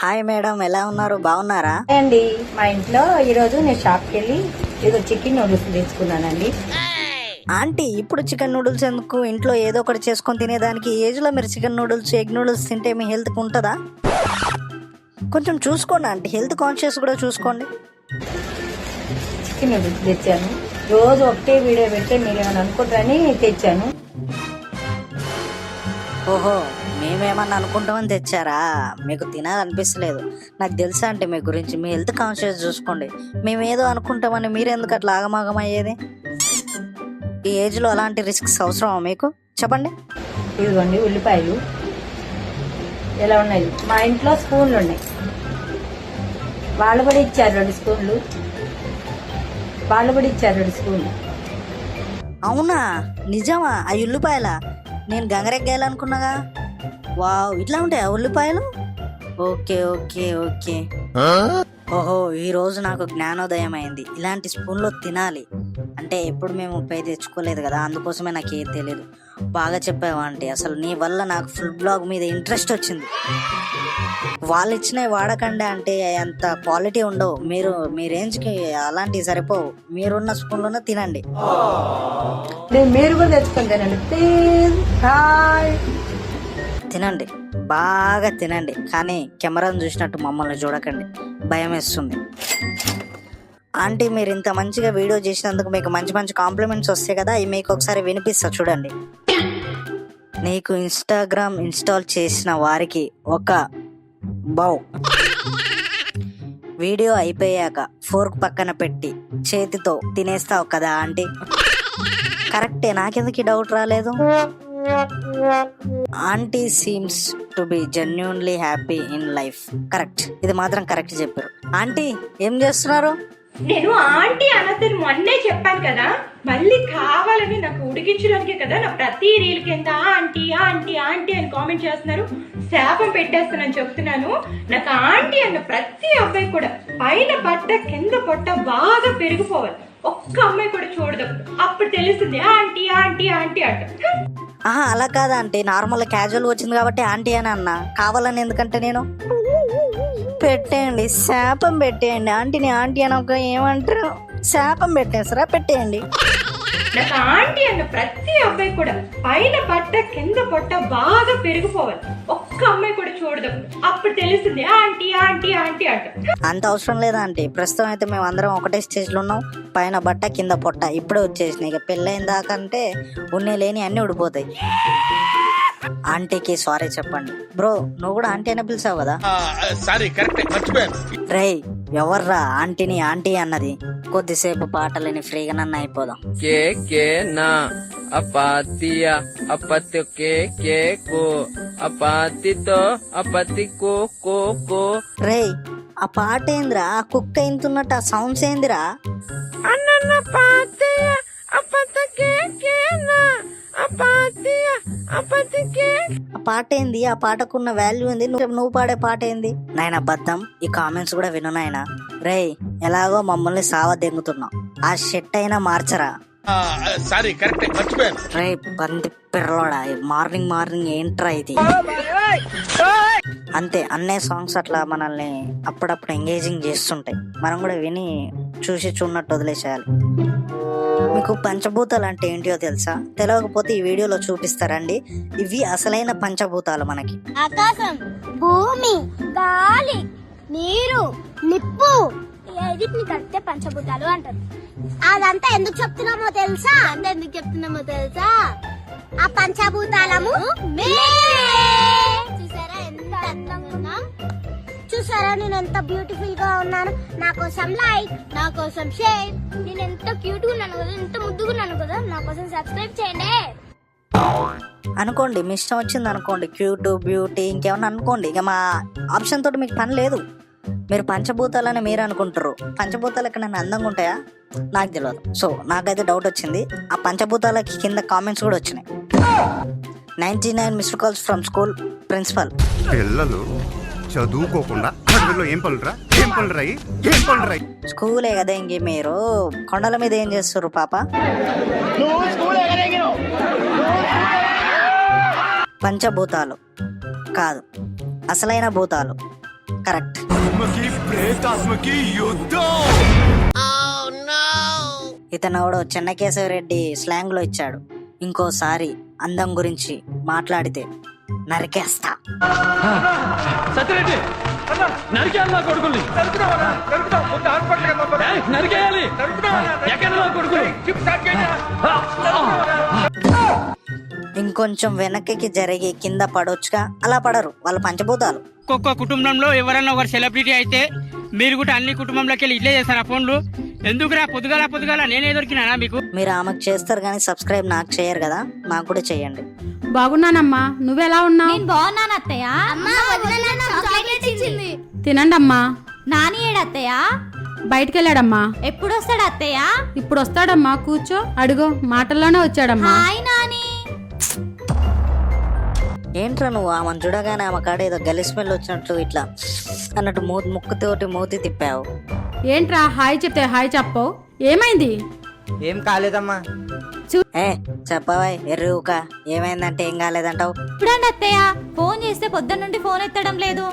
Hi madam, ఎలా ఉన్నారు? బాగున్నారా? అండి మా ఇంట్లో ఈరోజు నేను షాప్కి వెళ్ళి ఏదో చికెన్ నూడిల్స్ తెచ్చుకున్నానండి. ఆంటీ, ఇప్పుడు చికెన్ నూడిల్స్ ఎందుకు? ఇంట్లో ఏదో ఒకటి చేసుకొని తినేదానికి ఏజ్ లో మీరు చికెన్ నూడిల్స్, ఎగ్ నూడిల్స్ తింటే మీ హెల్త్ ఉంటుందా? కొంచెం చూసుకోండి ఆంటీ, హెల్త్ కాన్షియస్ కూడా చూసుకోండి. చికెన్ నూడిల్స్ తెచ్చాను. రోజు ఒకటే వీడియో పెడితే మీరు ఏమైనా అనుకుంటారని తెచ్చాను. ఓహో, మేమేమన్నా అనుకుంటామని తెచ్చారా? మీకు తినాలనిపిస్తలేదు. నాకు తెలుసా అంటే మీ గురించి, మీ హెల్త్ కాన్షియస్ చూసుకోండి. మేమేదో అనుకుంటామని మీరెందుకు అట్లా ఆగమాగమయ్యేది? ఈ ఏజ్లో అలాంటి రిస్క్స్ అవసరమా మీకు? చెప్పండి. ఇదిగోండి ఉల్లిపాయలు ఎలా ఉన్నాయి. మా ఇంట్లో స్పూన్లు ఉన్నాయి. వాళ్ళు కూడా ఇచ్చారు 2 స్పూన్లు. అవునా? నిజమా? ఆ ఉల్లిపాయల నేను గంగరెగ్గాయాలనుకున్నాగా. వావ్, ఇట్లా ఉంటాయా ఉల్లిపాయలు? Okay okay okay. ఓహో, ఈ రోజు నాకు జ్ఞానోదయం అయింది. ఇలాంటి స్పూన్లో తినాలి అంటే ఎప్పుడు మేము పై తెచ్చుకోలేదు కదా, అందుకోసమే నాకు ఏం తెలియదు. బాగా చెప్పావా అంటే, అసలు నీ వల్ల నాకు ఫుడ్ బ్లాగ్ మీద ఇంట్రెస్ట్ వచ్చింది. వాళ్ళు ఇచ్చినవి వాడకండి అంటే అంత క్వాలిటీ ఉండవు. మీ రేంజ్కి అలాంటివి సరిపోవు. మీరున్న స్పూన్లోనే తినండి. మీరు కూడా తెచ్చుకుంటానండి. తినండి, బాగా తినండి. కానీ కెమెరాను చూసినట్టు మమ్మల్ని చూడకండి, భయం వేస్తుంది. ఆంటీ, మీరు ఇంత మంచిగా వీడియో చేసినందుకు మీకు మంచి మంచి కాంప్లిమెంట్స్ వస్తాయి కదా, ఇవి మీకు ఒకసారి వినిపిస్తా చూడండి. నీకు ఇన్స్టాగ్రామ్ ఇన్స్టాల్ చేసిన వారికి ఒక బౌ. వీడియో అయిపోయాక ఫోర్క్ పక్కన పెట్టి చేతితో తినేస్తావు కదా ఆంటీ? కరెక్టే, నాకెందుకు డౌట్ రాలేదు? Aunty seems to be genuinely happy in life. Correct, ఇది మాత్రం కరెక్ట్ చెప్పారు. ఆంటీ, ఏం చేస్తున్నారు? నేను ఆంటీ అనద్దని మొన్నే చెప్పాను కదా, మళ్ళీ కావాలని నాకు ఉడికించడానికే కదా నా ప్రతి రీల్ కింద ఆంటీ ఆంటీ ఆంటీ అని కామెంట్ చేస్తున్నారు. శాపం పెట్టేస్తానని చెప్తున్నాను. నాకు ఆంటీ అన్న ప్రతి అబ్బాయి కూడా పైన బట్ట కింద పొట్ట బాగా పెరిగిపోవాలి. ఒక్క అమ్మాయి కూడా చూడదు, అప్పుడు తెలుస్తుంది ఆంటీ ఆంటీ ఆంటీ అంట. ఆహా, అలా కాదా ఆంటీ, నార్మల్ క్యాజువల్ వచ్చింది కాబట్టి ఆంటీ అని అన్నా. కావాలని ఎందుకంటే నేను పెట్టేయండి, శాపం పెట్టేయండి. ఆంటీని ఆంటీ అని ఒక ఏమంటారు, శాపం పెట్టేస్తారా? పెట్టేయండి. నాకు ఆంటీ అన్న ప్రతి అబ్బాయి కూడా పైన బట్ట కింద పొట్ట బాగా పెరిగిపోవాలి. ఒక్క అమ్మాయి కూడా చూడదు, అప్పుడు తెలుస్తుంది ఆంటీ ఆంటీ ఆంటీ అంట. అంత అవసరం లేదా ఆంటీ, ప్రస్తుతం అయితే మేము అందరం ఒకటే స్టేజ్ లో ఉన్నాం. పైన బట్ట కింద పొట్ట ఇప్పుడే వచ్చేసినాయి. ఇక పెళ్ళైన దాకంటే ఉన్నే లేని అన్ని ఊడిపోతాయి. ఆంటీకి సారీ చెప్పండి. బ్రో, నువ్వు కూడా ఆంటీ అని పిలిచావు కదా? రేయ్, ఎవర్రా ఆంటీని ఆంటీ అన్నది? కొద్దిసేపు పాటలని ఫ్రీగా నన్ను అయిపోదాం. కే నా అపాతియా అపత్య కే కో అపాతితో అపతి కో కో కో. రేయ్, ఆ పాట ఏందిరా? ఆ కుక్క ఇంతున్నట్టు ఆ సౌండ్స్ ఏందిరా? అన్న పాతియ అపత కే నా అపాతియ అపతి కే. ఆ పాట ఏంది? ఆ పాటకున్న వాల్యూ ఏంది? నువ్వు పాడే పాట ఏంది? నాయన బద్దం, ఈ కామెంట్స్ కూడా విను నాయన. రేయ్, ఎలాగో మమ్మల్ని సావ దెంగుతున్నావు, ఆ షెట్ అయినా మార్చరా. రేయ్ బంది పిర్రలోడా, మార్నింగ్ ఏంట్రా ఇది? అంతే, అన్నే సాంగ్స్ అట్లా మనల్ని అప్పుడప్పుడు ఎంగేజింగ్ చేస్తుంటాయి. మనం కూడా విని చూసి చూడనట్టు వదిలేసేయాలి. మీకు పంచభూతాలు అంటే ఏంటియో తెలుసా? తెలియకపోతే ఈ వీడియోలో చూపిస్తారండి. ఇవి అసలైన పంచభూతాలు మనకి. ఆకాశం, భూమి, గాలి, నీరు, నిప్పు, వీటిని కలిపితే పంచభూతాలు అంటారు. అదంతా ఎందుకు చెప్తున్నామో తెలుసా? ఆ పంచభూతాలము చూసారా ఎంత అందంగా ఉన్నాం? చూసారా నేను ఎంత బ్యూటిఫుల్ గా ఉన్నాను? నా కోసం లైక్, నా కోసం షేర్. నేను ఎంత క్యూట్ గా ఉన్నాను కదా, ఎంత ముద్దుగా ఉన్నాను కదా, నా కోసం సబ్స్క్రైబ్ చేయండి. అనుకోండి, మీ ఇష్టం వచ్చింది అనుకోండి, క్యూట్, బ్యూటీ, ఇంకేమన్నా అనుకోండి. ఇక మా ఆప్షన్ తోటి మీకు పని లేదు. మీరు పంచభూతాలని మీరు అనుకుంటారు. పంచభూతాలు ఎక్కడైనా అందంగా ఉంటాయా? నాకు తెలియదు. సో నాకైతే డౌట్ వచ్చింది. ఆ పంచభూతాలకి కింద కామెంట్స్ కూడా వచ్చినాయి. 99 missed calls from school principal. పిల్లలు చదువుకోకుండా ఏం పనులు స్కూలే కదా ఇంక, మీరు కొండల మీద ఏం చేస్తారు పాప? పంచభూతాలు కాదు, అసలైన భూతాలు కరెక్ట్. ఇతనెవడో చెన్నకేశవరెడ్డి స్లాంగ్ లో ఇచ్చాడు. ఇంకోసారి అందం గురించి మాట్లాడితే నరికేస్తా. సత్యరెడ్డి నరికేయాలి నా కొడుకుల్ని, నరికేయాలి ఎక్కడ నా కొడుకుని. ఇంకొంచెం వెనక్కి జరిగి కింద పడొచ్చుగా, అలా పడరు, వాళ్ళు పంచభూతాలు. ఒక్కొక్క కుటుంబంలో ఎవరైనా ఒకరు సెలబ్రిటీ అయితే మీరు కూడా అన్ని కుటుంబంలోకి వెళ్ళి ఇట్లే చేస్తారా ఫోన్లు? ఎందుకురా పొద్దుగాల నేనే దొరికినానా మీకు? మీరు ఆమెకు చేస్తారు కానీ సబ్స్క్రైబ్ నాకు చేయరు కదా, నాకు కూడా చేయండి. బాగున్నానమ్మా, నువ్వెలా ఉన్నావు? నేను బాగున్నాను అత్తయ్య. అమ్మా వదిన నాకు చాక్లెట్ ఇచ్చింది. తినండి అమ్మా. నాని ఏడు అత్తయ్య? బయటికి వెళ్ళాడమ్మా. ఎప్పుడు వస్తాడు అత్తయ్య? ఇప్పుడు వస్తాడమ్మా, కూర్చో. అడుగు, మాటల్లోనే వచ్చాడమ్మా. హాయ్ నాని. ఏంట్రా నువ్వు ఆమెను చూడగానే ఆమె కాడ ఏదో గలి స్మెల్ వచ్చినట్లు ఇట్లా అన్నట్టు ముక్కుతోటి మూతి తిప్పావు. ఏంట్రా హాయ్ చెప్తే హాయ్ చెప్పవు? ఏమైంది? ఏం కాలేదమ్మా. ఏ చెప్పవా ఎర్రుక, ఏమైందంటే ఏం కాలేదంటావు? ఇప్పుడండి అత్తయ్య, ఫోన్ చేస్తే పొద్దున్న నుండి ఫోన్ ఎత్తడం లేదు.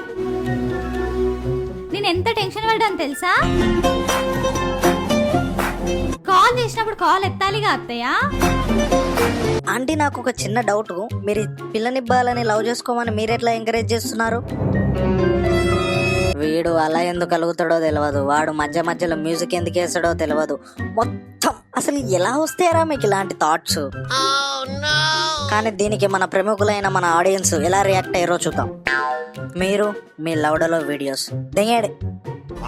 నేను ఎంత టెన్షన్ పడ్డాను తెలుసా? కాల్ చేసినప్పుడు కాల్ ఎత్తాలిగా అత్తయ్య. ఆంటీ నాకు ఒక చిన్న డౌట్, మీరు పిల్లనివ్వాలని లవ్ చేసుకోమని మీరెట్లా ఎంకరేజ్ చేస్తున్నారు? వీడు అలా ఎందుకు కలుగుతాడో తెలియదు, వాడు మధ్య మధ్యలో మ్యూజిక్ ఎందుకు వేస్తాడో తెలియదు. మొత్తం అసలు ఎలా వస్తారా మీకు ఇలాంటి థాట్స్? కానీ దీనికి మన ప్రముఖులైన మన ఆడియన్స్ ఎలా రియాక్ట్ అయ్యారో చూద్దాం. మీరు మీ లౌడలో వీడియోస్ దిగాడు.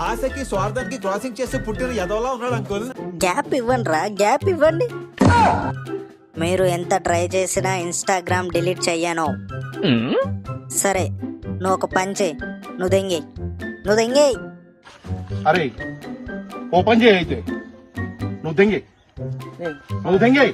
ఆశకి స్వార్థానికి క్రాసింగ్ చేస్తే పుట్టిన ఎదవలా ఉన్నాడు అంకుల్. గ్యాప్ ఇవ్వండి రా, గ్యాప్ ఇవ్వండి. మీరు ఎంత ట్రై చేసినా ఇన్స్టాగ్రామ్ డిలీట్ చెయ్యను. సరే నువ్వు ఒక పని చేయి, నువ్వు దెంగే. అరే ఓ పని చేయి, అయితే నువ్వు దెంగే.